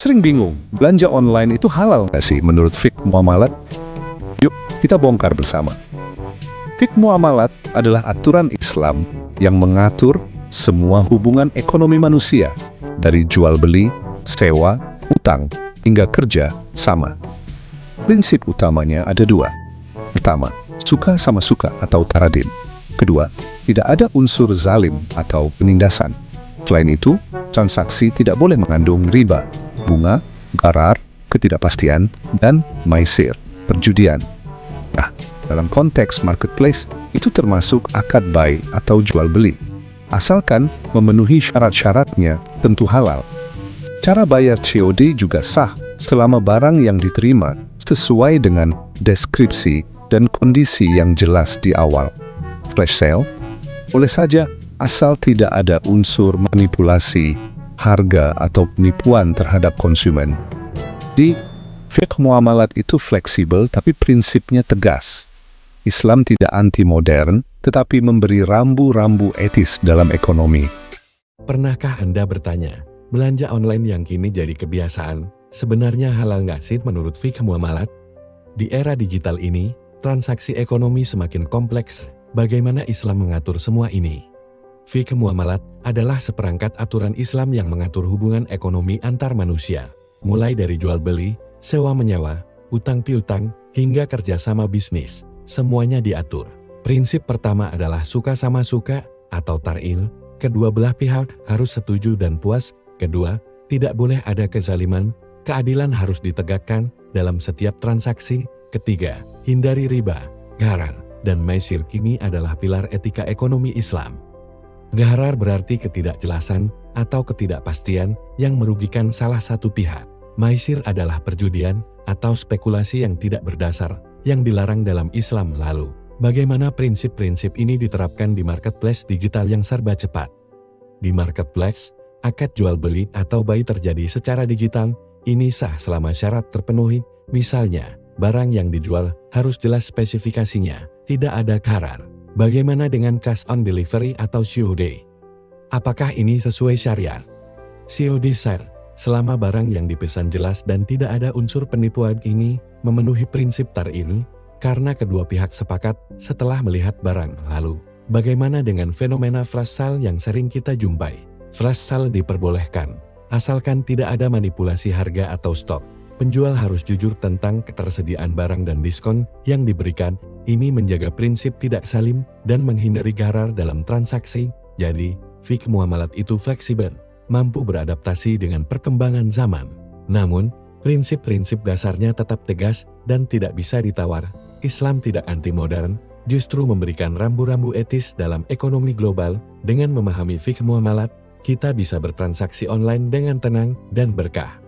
Sering bingung, belanja online itu halal nggak sih menurut fiqh muamalat? Yuk, kita bongkar bersama. Fiqh muamalat adalah aturan Islam yang mengatur semua hubungan ekonomi manusia, dari jual beli, sewa, utang, hingga kerja sama. Prinsip utamanya ada dua. Pertama, suka sama suka atau taradin. Kedua, tidak ada unsur zalim atau penindasan. Selain itu, transaksi tidak boleh mengandung riba, bunga, gharar, ketidakpastian, dan maisir, perjudian. Nah, dalam konteks marketplace, itu termasuk akad bai atau jual beli. Asalkan memenuhi syarat-syaratnya, tentu halal. Cara bayar COD juga sah selama barang yang diterima sesuai dengan deskripsi dan kondisi yang jelas di awal. Flash sale boleh saja asal tidak ada unsur manipulasi, harga, atau penipuan terhadap konsumen. Di fiqh muamalat itu fleksibel tapi prinsipnya tegas. Islam tidak anti-modern, tetapi memberi rambu-rambu etis dalam ekonomi. Pernahkah Anda bertanya, belanja online yang kini jadi kebiasaan, sebenarnya halal nggak sih menurut fiqh muamalat? Di era digital ini, transaksi ekonomi semakin kompleks. Bagaimana Islam mengatur semua ini? Fiqh muamalat adalah seperangkat aturan Islam yang mengatur hubungan ekonomi antar manusia, mulai dari jual beli, sewa menyewa, utang piutang, hingga kerjasama bisnis. Semuanya diatur. Prinsip pertama adalah suka sama suka atau tar'il. Kedua belah pihak harus setuju dan puas. Kedua, tidak boleh ada kezaliman. Keadilan harus ditegakkan dalam setiap transaksi. Ketiga, hindari riba, gharar, dan maisir. Ini adalah pilar etika ekonomi Islam. Gharar berarti ketidakjelasan atau ketidakpastian yang merugikan salah satu pihak. Maisir adalah perjudian atau spekulasi yang tidak berdasar, yang dilarang dalam Islam. Lalu, bagaimana prinsip-prinsip ini diterapkan di marketplace digital yang serba cepat? Di marketplace, akad jual beli atau bai terjadi secara digital. Ini sah selama syarat terpenuhi. Misalnya, barang yang dijual harus jelas spesifikasinya, tidak ada gharar. Bagaimana dengan cash on delivery atau COD? Apakah ini sesuai syariat? COD sale, selama barang yang dipesan jelas dan tidak ada unsur penipuan, ini memenuhi prinsip tar'il karena kedua pihak sepakat setelah melihat barang. Lalu, bagaimana dengan fenomena flash sale yang sering kita jumpai? Flash sale diperbolehkan, asalkan tidak ada manipulasi harga atau stok. Penjual harus jujur tentang ketersediaan barang dan diskon yang diberikan. Ini menjaga prinsip tidak salim dan menghindari gharar dalam transaksi. Jadi, fiqh muamalat itu fleksibel, mampu beradaptasi dengan perkembangan zaman. Namun, prinsip-prinsip dasarnya tetap tegas dan tidak bisa ditawar. Islam tidak anti-modern, justru memberikan rambu-rambu etis dalam ekonomi global. Dengan memahami fiqh muamalat, kita bisa bertransaksi online dengan tenang dan berkah.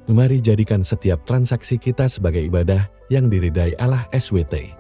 Mari jadikan setiap transaksi kita sebagai ibadah yang diridai Allah SWT.